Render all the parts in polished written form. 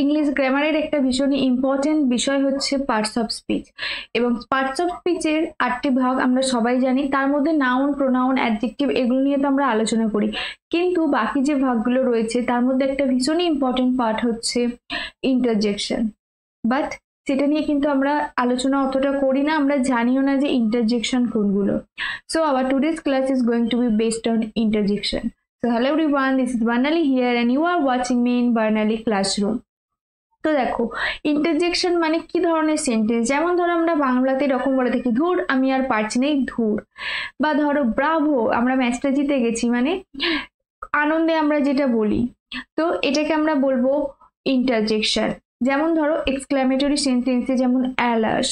English গ্রামারের একটা ভীষণই ইম্পর্টেন্ট বিষয় হচ্ছে পার্টস অফ স্পিচ, এবং পার্টস অফ স্পিচের 8টি ভাগ আমরা সবাই জানি। তার মধ্যে নাউন, প্রোনাউন, অ্যাডজেক্টিভ এগুলো নিয়ে তো আমরা আলোচনা করি, কিন্তু বাকি যে ভাগগুলো রয়েছে তার মধ্যে একটা ভীষণই ইম্পর্টেন্ট পার্ট হচ্ছে ইন্টারজেকশন। বাট সেটা নিয়ে কিন্তু আমরা আলোচনা অতটা করি না, আমরা জানিও না যে ইন্টারজেকশন কোনগুলো। So our today's class is going to B based on interjection. So hello everyone, this is Barnali here and you are watching me in Barnali Classroom. তো দেখো, ইন্টারজেকশন মানে কি ধরনের সেন্টেন্স, যেমন ধরো আমরা বাংলাতে এরকম বলে থাকি ধুর আমি আর পারছি না, এই ধুর। বা ধরো ব্রাভো, আমরা ম্যাচটা জিতে গেছি, মানে আনন্দে আমরা যেটা বলি, তো এটাকে আমরা বলবো ইন্টারজেকশন। যেমন ধরো এক্সক্লামেটরি সেন্টেন্সে যেমন অ্যালাস,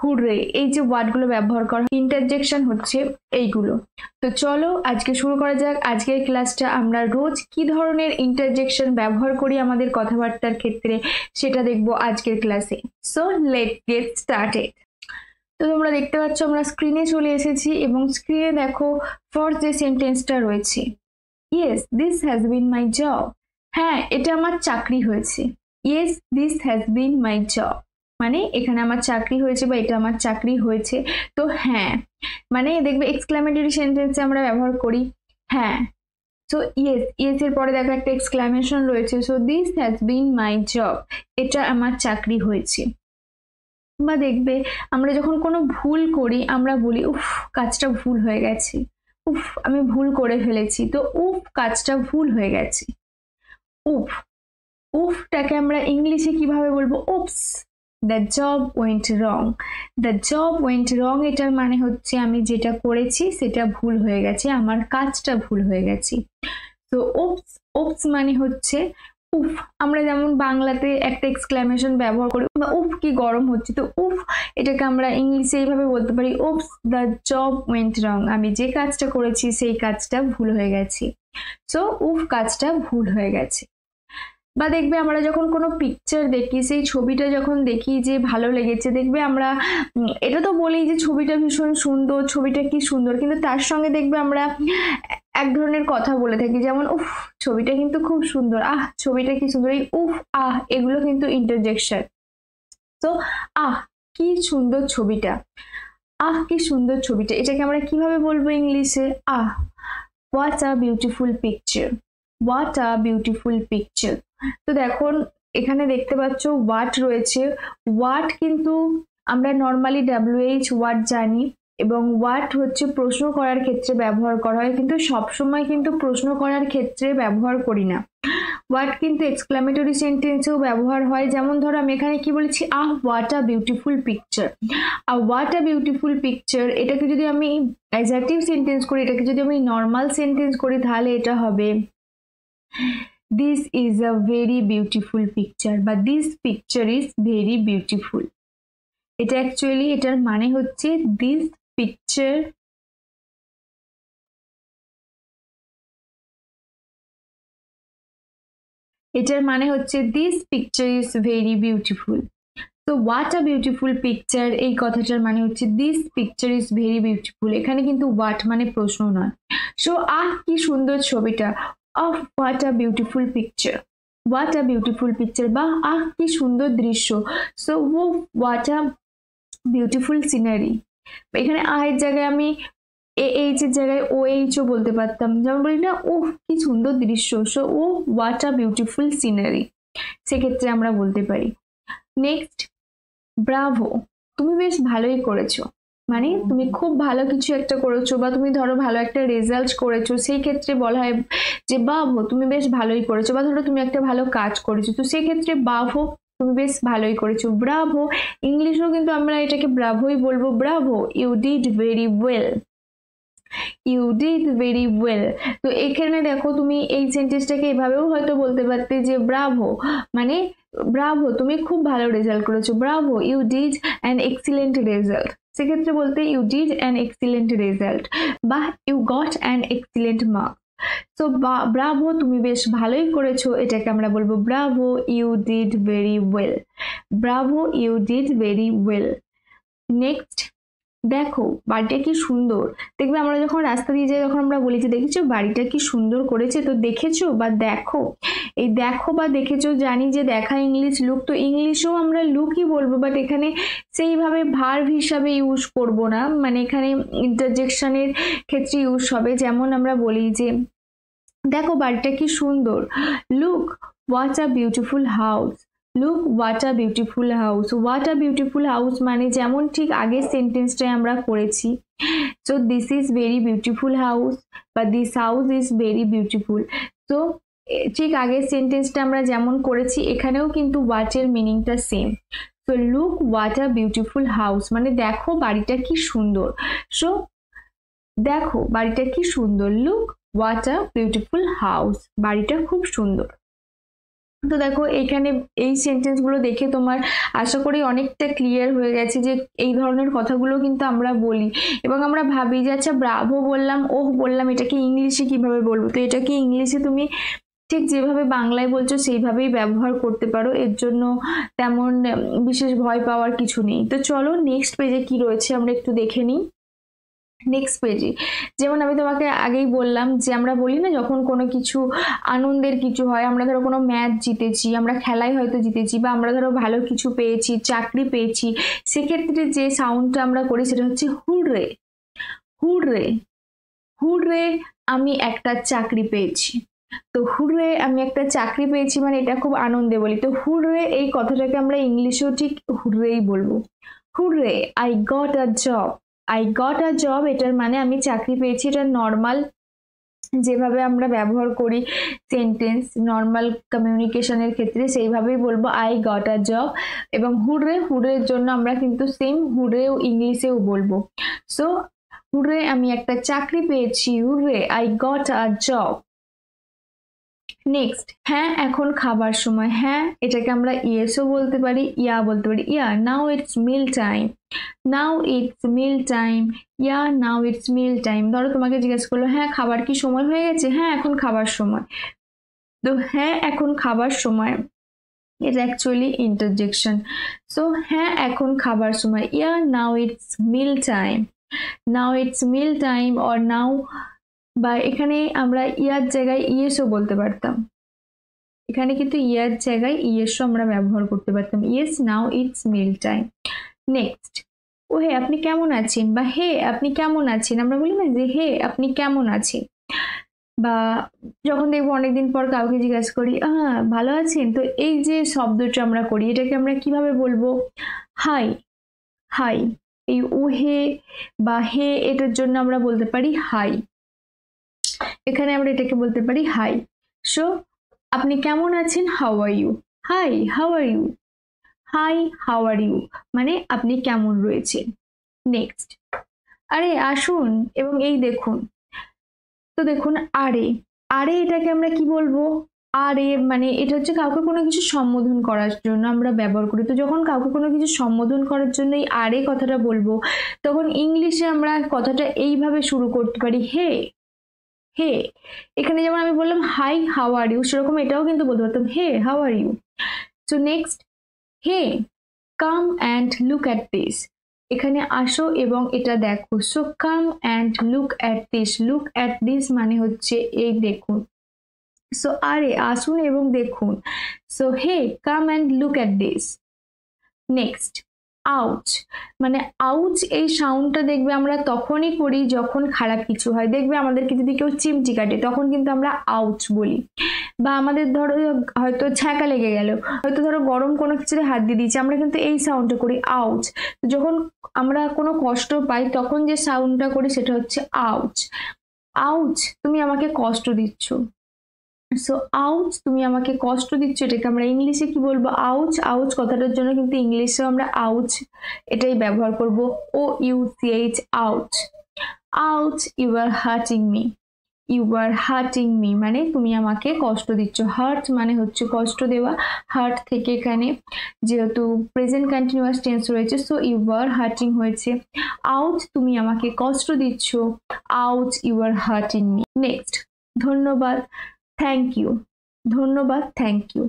হুররে, এই যে ওয়ার্ডগুলো ব্যবহার করা, ইন্টারজেকশন হচ্ছে এইগুলো। তো চলো আজকে শুরু করা যাক আজকের ক্লাসটা। আমরা রোজ কি ধরনের ইন্টারজেকশন ব্যবহার করি আমাদের কথাবার্তার ক্ষেত্রে সেটা দেখবো আজকের ক্লাসে। So let's get started. তো তোমরা দেখতে পাচ্ছ আমরা স্ক্রিনে চলে এসেছি, এবং স্ক্রিনে দেখো ফার্স্ট যে সেন্টেন্সটা রয়েছে, yes this has been my job. হ্যাঁ, এটা আমার চাকরি হয়েছে। Yes this has been my job মানে এখানে আমার চাকরি হয়েছে বা এটা আমার চাকরি হয়েছে। তো হ্যাঁ মানে দেখবে এক্সক্লামেটরি সেন্টেন্সে আমরা ব্যবহার করি হ্যাঁ। সো ইয়েস, ইয়েস এর পরে দেখো একটা এক্সক্লামেশন রয়েছে, so this has been my job, এটা আমার চাকরি হয়েছে। বা দেখবে আমরা যখন কোনো ভুল করি আমরা বলি উফ কাজটা ভুল হয়ে গেছে, উফ আমি ভুল করে ফেলেছি, তো উফ কাজটা ভুল হয়ে গেছে। উফ, উফটাকে আমরা ইংলিশে কিভাবে বলবো? Oops. The job went wrong. The job went wrong এটার মানে হচ্ছে আমি যেটা করেছি সেটা ভুল হয়ে গেছে, আমার কাজটা ভুল হয়ে গেছে। তো উপস, উপস মানে হচ্ছে উফ। আমরা যেমন বাংলাতে একটা এক্সক্লামেশন ব্যবহার করি, উফ কি গরম হচ্ছে, তো উফ এটাকে আমরা ইংলিশে এইভাবে বলতে পারি উপস দ্য জব ওয়েন্ট রং, আমি যে কাজটা করেছি সেই কাজটা ভুল হয়ে গেছে। সো উফ কাজটা ভুল হয়ে গেছে। বা দেখবে আমরা যখন কোনো পিকচার দেখি, সেই ছবিটা যখন দেখি যে ভালো লেগেছে, দেখবে আমরা এটা তো বলি যে ছবিটা ভীষণ সুন্দর, ছবিটা কি সুন্দর, কিন্তু তার সঙ্গে দেখবে আমরা এক ধরনের কথা বলে থাকি, যেমন উফ ছবিটা কিন্তু খুব সুন্দর, আহ ছবিটা কি সুন্দর। এই উফ আহ এগুলো কিন্তু ইন্টারজেকশন। তো আহ কি সুন্দর ছবিটা, আহ কি সুন্দর ছবিটা, এটাকে আমরা কিভাবে বলবো ইংলিশে? Ah what a beautiful picture, what a beautiful picture. তো দেখো এখানে দেখতে পাচ্ছ ওয়াট রয়েছে। ওয়াট কিন্তু আমরা নর্মালি WH ওয়াট জানি, এবং ওয়াট হচ্ছে প্রশ্ন করার ক্ষেত্রে ব্যবহার করা হয়, কিন্তু সবসময় কিন্তু প্রশ্ন করার ক্ষেত্রে ব্যবহার করি না। ওয়াট কিন্তু এক্সক্লামেটরি সেন্টেন্সেও ব্যবহার হয়। যেমন ধরো আমি এখানে কি বলেছি, ah what a beautiful picture. আর হোয়াট আ বিউটিফুল পিকচার এটাকে যদি আমি অ্যাডজেক্টিভ সেন্টেন্স করি, এটাকে যদি আমি নর্মাল সেন্টেন্স করি, তাহলে এটা হবে this is a very beautiful picture, বা this picture is very beautiful. এটা অ্যাকচুয়ালি এটার মানে হচ্ছে দিস পিকচার এটার মানে হচ্ছে this picture is very beautiful. তো হোয়াট আ বিউটিফুল পিকচার এই কথাটার মানে হচ্ছে this picture is very beautiful. এখানে কিন্তু হোয়াট মানে প্রশ্ন নয়। সো আহ কি সুন্দর ছবিটা, oh what a beautiful picture, what a beautiful picture, বা আহ কি সুন্দর দৃশ্য। So oh what a beautiful scenery. এখানে আহের জায়গায় আমি এইচ এর জায়গায় OH ও বলতে পারতাম, যেমন বলি না ও কি সুন্দর দৃশ্য, so oh what a beautiful scenery, সেক্ষেত্রে আমরা বলতে পারি। নেক্সট, ব্রাভো, তুমি বেশ ভালোই করেছো, মানে তুমি খুব ভালো কিছু একটা করেছো, বা তুমি ধরো ভালো একটা রেজাল্ট করেছো, সেই ক্ষেত্রে বলা হয় যে ব্রাভো তুমি বেশ ভালোই করেছো। বা ধরো তুমি একটা ভালো কাজ করেছো, তো সেই ক্ষেত্রে ব্রাভো তুমি বেশ ভালোই করেছো। ব্রাভো ইংলিশেও কিন্তু আমরা এটাকে ব্রাভোই বলবো, bravo you did very well, you did very well. তো এখানে দেখো তুমি এই সেন্টেন্সটাকে এভাবেও হয়তো বলতে পারতে যে ব্রাভো মানে ব্রাভো তুমি খুব ভালো রেজাল্ট করেছো, bravo you did an excellent result, সেক্ষেত্রে বলতে you did an excellent result, বা you got an excellent mark. তো ব্রাভো তুমি বেশ ভালোই করেছো, এটাকে আমরা বলবো bravo you did very well, bravo you did very well. Next, দেখো বাড়িটা কি সুন্দর। দেখবে আমরা যখন রাস্তা দিয়ে যাই যখন আমরা বলি যে দেখেছো বাড়িটা কি সুন্দর করেছে, তো দেখেছো বা দেখো, এই দেখো বা দেখেছো জানি যে দেখা ইংলিশ লুক, তো ইংলিশেও আমরা লুকই বলবো, বাট এখানে সেইভাবে ভার্ব হিসাবে ইউজ করব না, মানে এখানে ইন্টারজেকশনের ক্ষেত্রে ইউজ হবে। যেমন আমরা বলি যে দেখো বাড়িটা কি সুন্দর, look what a beautiful house, look what a beautiful house. What a beautiful house মানে যেমন ঠিক আগের সেন্টেন্সটাই আমরা করেছি, so this is very beautiful house বা this house is very beautiful. তো ঠিক আগের সেন্টেন্সটা আমরা যেমন করেছি এখানেও কিন্তু হোয়াট এর মিনিংটা সেম। তো look what a beautiful house মানে দেখো বাড়িটা কি সুন্দর। সো দেখো বাড়িটা কি সুন্দর, look what a beautiful house, বাড়িটা খুব সুন্দর। তো দেখো এখানে এই সেন্টেন্সগুলো দেখে তোমার আশা করি অনেকটা ক্লিয়ার হয়ে গেছে যে এই ধরনের কথাগুলো কিন্তু আমরা বলি এবং আমরা ভাবি যে আচ্ছা ব্রাভো বললাম, ওহ বললাম, এটাকে ইংলিশে কিভাবে বলবো। তো এটাকে ইংলিশে তুমি ঠিক যেভাবে বাংলায় বলছো সেইভাবেই ব্যবহার করতে পারো, এর জন্য তেমন বিশেষ ভয় পাওয়ার কিছু নেই। তো চলো নেক্সট পেজে কি রয়েছে আমরা একটু দেখে নিই। নেক্সট পেজে যেমন আমি তোমাকে আগেই বললাম যে আমরা বলি না যখন কোনো কিছু আনন্দের কিছু হয়, আমরা ধরো কোনো ম্যাচ জিতেছি, আমরা খেলায় হয়তো জিতেছি, বা আমরা ধরো ভালো কিছু পেয়েছি, চাকরি পেয়েছি, সেক্ষেত্রে যে সাউন্ডটা আমরা করি সেটা হচ্ছে হুররে। হুররে, হুররে আমি একটা চাকরি পেয়েছি। তো হুররে আমি একটা চাকরি পেয়েছি মানে এটা খুব আনন্দে বলি। তো হুররে এই কথাটাকে আমরা ইংলিশেও ঠিক হুররেই বলবো। Hurray I got a job, I got a job এটার মানে আমি চাকরি পেয়েছি। এটা নর্মাল যেভাবে আমরা ব্যবহার করি সেন্টেন্স নর্মাল কমিউনিকেশনের ক্ষেত্রে সেইভাবেই বলবো আই গট আ জব। এবং হুররে, হুররের জন্য আমরা কিন্তু সেম হুররেও ইংলিশেও বলবো। সো হুররে আমি একটা চাকরি পেয়েছি, hurray I got a job. Next, হ্যাঁ এখন খাবার সময়, হ্যাঁ এটাকে আমরা ইয়েসও বলতে পারি, ইয়া বলতে পারি। Yeah now it's meal time, now it's meal time, yeah now it's meal time. ধরো তোমাকে জিজ্ঞেস করলো হ্যাঁ খাবার কি সময় হয়ে গেছে, হ্যাঁ এখন খাবার সময়। তো হ্যাঁ এখন খাবার সময় এটা অ্যাকচুয়ালি ইন্টারজেকশন। সো হ্যাঁ এখন খাবার সময়, yeah now it's meal time, now it's meal time or now, বা এখানে আমরা ইয়ার জায়গায় ইয়েসও বলতে পারতাম, এখানে কিন্তু ইয়ার জায়গায় ইয়েসও আমরা ব্যবহার করতে পারতাম, yes now it's meal time. Next, ও হে আপনি কেমন আছেন, বা হে আপনি কেমন আছেন, আমরা বলি না যে হে আপনি কেমন আছেন। বা যখন দেখবো অনেকদিন পর কাউকে জিজ্ঞাসা করি হ্যাঁ ভালো আছেন, তো এই যে শব্দটা আমরা করি এটাকে আমরা কিভাবে বলবো, হাই। হাই, এই ও হে বা হে এটার জন্য আমরা বলতে পারি হাই, এখানে আমরা এটাকে বলতে পারি হাই। সো আপনি কেমন আছেন, how are you, hi how are you, hi how are you মানে আপনি কেমন রয়েছেন। নেক্সট, আরে আসুন এবং এই দেখুন। তো দেখুন আরে, আরে এটাকে আমরা কি বলবো, আরে মানে এটা হচ্ছে কাউকে কোনো কিছু সম্বোধন করার জন্য আমরা ব্যবহার করি। তো যখন কাউকে কোনো কিছু সম্বোধন করার জন্য এই আরে কথাটা বলবো তখন ইংলিশে আমরা কথাটা এইভাবে শুরু করতে পারি, হে। হে, এখানে যেমন আমি বললাম হাই হাউ আর ইউ, সেরকম এটাও কিন্তু বলতে পারতাম hey how are you. So next, hey come and look at this, এখানে আসো এবং এটা দেখো। So come and look at this, look at this মানে হচ্ছে এই দেখুন। সো আরে আসুন এবং দেখুন, so hey come and look at this. Next, ouch, মানে আউচ এই সাউন্ডটা দেখবে আমরা তখনই করি যখন খারাপ কিছু হয়। দেখবে আমাদেরকে যদি কেউ চিমটি কাটে তখন কিন্তু আমরা আউচ বলি। বা আমাদের ধরো হয়তো ছ্যাঁকা লেগে গেল, হয়তো ধরো গরম কোনো কিছুতে হাত দিয়ে দিয়েছি, আমরা কিন্তু এই সাউন্ডটা করি আউচ। যখন আমরা কোনো কষ্ট পাই তখন যে সাউন্ডটা করি সেটা হচ্ছে আউচ। আউচ তুমি আমাকে কষ্ট দিচ্ছ, সো আউচ তুমি আমাকে কষ্ট দিচ্ছ, এটাকে আমরা ইংলিশে কি বলবো, আউচ। আউচ কথাটার জন্য কিন্তু ইংলিশেও আমরা আউচ এটাই ব্যবহার করব, O U C H, ouch. Ouch you are hurting me, you are hurting me মানে তুমি আমাকে কষ্ট দিচ্ছ। হার্ট মানে হচ্ছে কষ্ট দেওয়া, হার্ট থেকে এখানে যেহেতু প্রেজেন্ট কন্টিনিউয়াস টেন্স রয়েছে সো ইউ আর হার্টিং হয়েছে। আউচ তুমি আমাকে কষ্ট দিচ্ছ, ouch you are hurting me. Next, ধন্যবাদ, থ্যাংক ইউ, ধন্যবাদ থ্যাংক ইউ,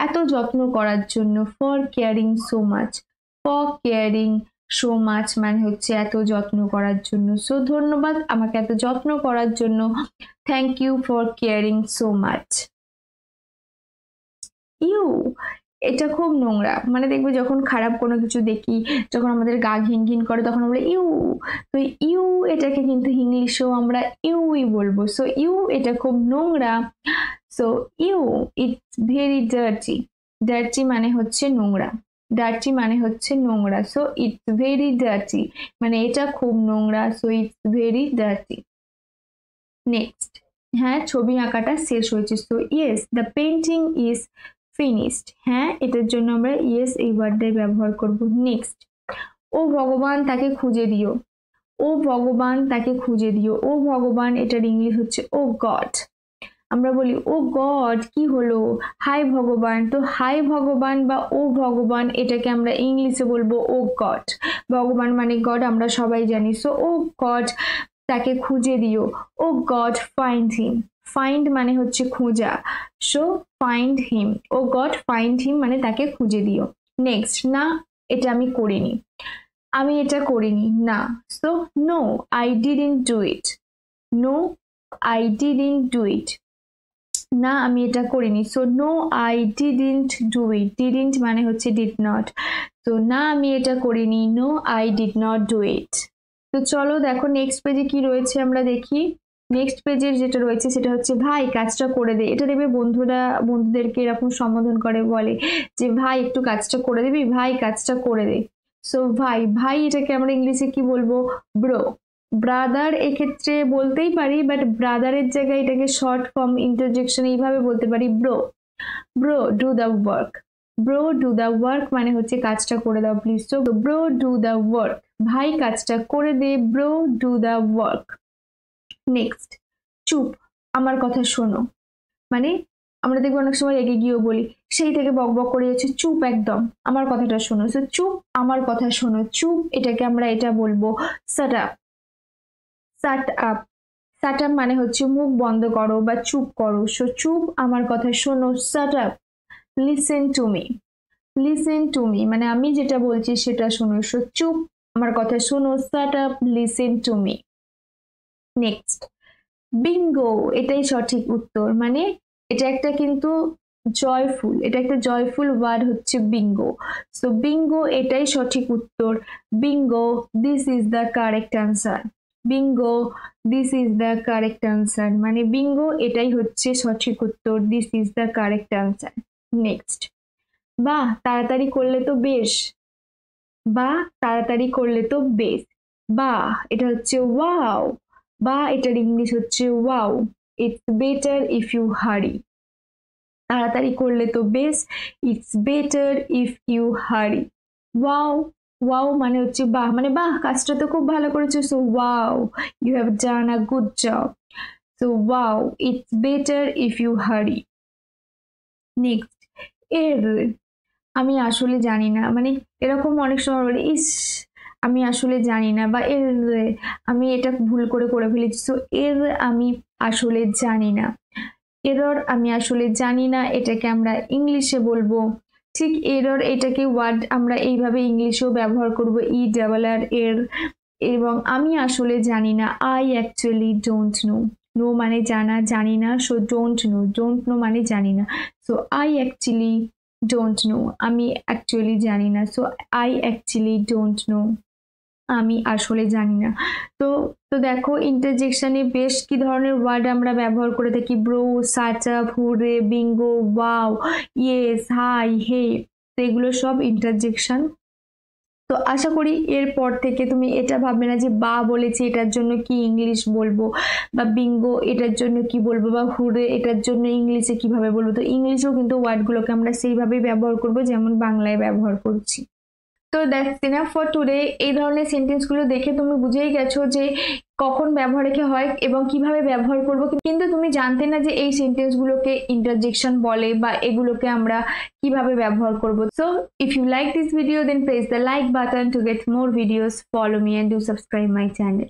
এত যত্ন করার জন্য, for caring so much, for caring so much মানে হচ্ছে এত যত্ন করার জন্য। সো ধন্যবাদ আমাকে এত যত্ন করার জন্য। Thank you for caring so much. Ew, এটা খুব নোংরা, মানে দেখবে যখন খারাপ কোনো কিছু দেখি, যখন আমাদের গা ঘিন ঘিন করে তখন আমরা ইউ, তো ইউ এটাকে কিন্তু ইংলিশেও আমরা ইউই বলবো। সো ইউ এটা খুব নোংরা। So ew, it's very dirty. Dirty মানে হচ্ছে নোংরা, ডার্টি মানে হচ্ছে নোংরা। সো ইটস ভেরি ডার্টি মানে এটা খুব নোংরা। So it's very dirty. Next, হ্যাঁ ছবি আঁকাটা শেষ হয়েছে। So yes the painting is finished. হ্যাঁ এটার জন্য আমরা ইয়েস এই ওয়ার্ডটাই ব্যবহার করব। নেক্সট, ও ভগবান তাকে খুঁজে দিও। ও ভগবান তাকে খুঁজে দিও। ও ভগবান এটার ইংলিশ হচ্ছে ও গড। আমরা বলি ও গড কি হলো, হাই ভগবান। তো হাই ভগবান বা ও ভগবান এটাকে আমরা ইংলিশে বলবো ও গড। ভগবান মানে গড আমরা সবাই জানি। সো ও গড তাকে খুঁজে দিও। ও গড ফাইন্ড হিম। ফাইন্ড মানে হচ্ছে খোঁজা। সো ফাইন্ড হিম, ও গড ফাইন্ড হিম মানে তাকে খুঁজে দিও। নেক্সট, না এটা আমি করিনি, আমি এটা করিনি না। So no I didn't do it. No I didn't do it, না আমি এটা করিনি। So no I didn't do it. Didn't মানে হচ্ছে ডিড নট। তো না আমি এটা করিনি, no I did not do it. তো চলো দেখো নেক্সট পেজে কি রয়েছে আমরা দেখি। নেক্সট পেজের যেটা রয়েছে সেটা হচ্ছে ভাই কাজটা করে দে। এটা দেখবে বন্ধুরা বন্ধুদেরকে এরকম সম্বোধন করে, বলে যে ভাই একটু কাজটা করে দিবি, ভাই কাজটা করে দে। সো ভাই, ভাই এটাকে আমরা ইংলিশে কি বলবো, ব্রো। ব্রাদার এক্ষেত্রে বলতেই পারি, বাট ব্রাদারের জায়গায় এটাকে শর্ট ফর্ম ইন্টারজেকশন এইভাবে বলতে পারি bro. Bro do the work. Bro do the work মানে হচ্ছে কাজটা করে দাও প্লিজ। তো ব্রো ডু দ্য ওয়ার্ক, ভাই কাজটা করে দে, bro do the work. Next, চুপ আমার কথা শোনো। মানে আমরা দেখবো অনেক সময় রেগে গিয়েও বলি, সেই থেকে বক বক করে যাচ্ছে, চুপ একদম আমার কথাটা শোনো। সো চুপ আমার কথা শোনো। চুপ এটাকে আমরা এটা বলবো shut up. Shut up, shut up মানে হচ্ছে মুখ বন্ধ করো বা চুপ করো। সো চুপ আমার কথা শোনো, shut up. Listen to me. Listen to me মানে আমি যেটা বলছি সেটা শোনো। সো চুপ আমার কথা শোনো, shut up, listen to me. Next, Bingo এটাই সঠিক উত্তর। মানে এটা একটা কিন্তু জয়ফুল, এটা একটা জয়ফুল ওয়ার্ড হচ্ছে বিঙ্গো। সো বিঙ্গো এটাই সঠিক উত্তর। Bingo this is the correct answer. Bingo this is the correct answer মানে বিঙ্গো এটাই হচ্ছে সঠিক উত্তর, this is the correct answer. Next, বাহ তাড়াতাড়ি করলে তো বেশ। বাহ তাড়াতাড়ি করলে তো বেশ। বাহ এটা হচ্ছে ওয়াও। বা এটার ইংলিশ হচ্ছে wow. It's better if you hurry. তাড়াতাড়ি করলে তো বেশ, it's better if you hurry. Wow, wow মানে হচ্ছে বাহ, মানে বাহ কাজটা তো খুব ভালো করেছো। So wow you have done a good job. So wow it's better if you hurry. Next, এর আমি আসলে জানি না। মানে এরকম অনেক সময় বলে ইস আমি আসলে জানি না, বা এর আমি এটা ভুল করে ফেলেছি। সো এর আমি আসলে জানি না। এরর আমি আসলে জানি না এটাকে আমরা ইংলিশে বলবো। ঠিক এরর এটাকে ওয়ার্ড আমরা এইভাবে ইংলিশেও ব্যবহার করব, ই ডাবল আর এর। এবং আমি আসলে জানি না, I actually don't know. Know মানে জানা, জানি না। So don't know, don't know মানে জানি না। So I actually don't know, আমি অ্যাকচুয়ালি জানি না। So I actually don't know, আমি আসলে জানি না। তো তো দেখো ইন্টারজেকশনে বেশ কি ধরনের ওয়ার্ড আমরা ব্যবহার করে থাকি, bro, shut up, hurray, bingo, wow, yes, hi, hey. তো এগুলো সব ইন্টারজেকশন। তো আশা করি এরপর থেকে তুমি এটা ভাববে না যে বা বলেছি এটার জন্য কি ইংলিশ বলবো, বা বিঙ্গো এটার জন্য কি বলবো, বা হুরে এটার জন্য ইংলিশে কিভাবে বলবো। তো ইংলিশেও কিন্তু ওয়ার্ডগুলোকে আমরা সেইভাবেই ব্যবহার করব যেমন বাংলায় ব্যবহার করছি। তো দ্যাটস ইনাফ ফর টুডে। এই ধরনের সেন্টেন্সগুলো দেখে তুমি বুঝেই গেছো যে কখন ব্যবহার রেখে হয় এবং কিভাবে ব্যবহার করব, কিন্তু তুমি জানতে না যে এই সেন্টেন্সগুলোকে ইন্টারজেকশন বলে বা এগুলোকে আমরা কিভাবে ব্যবহার করব। So if you like this video then press the like button to get more videos, follow me and do subscribe my channel.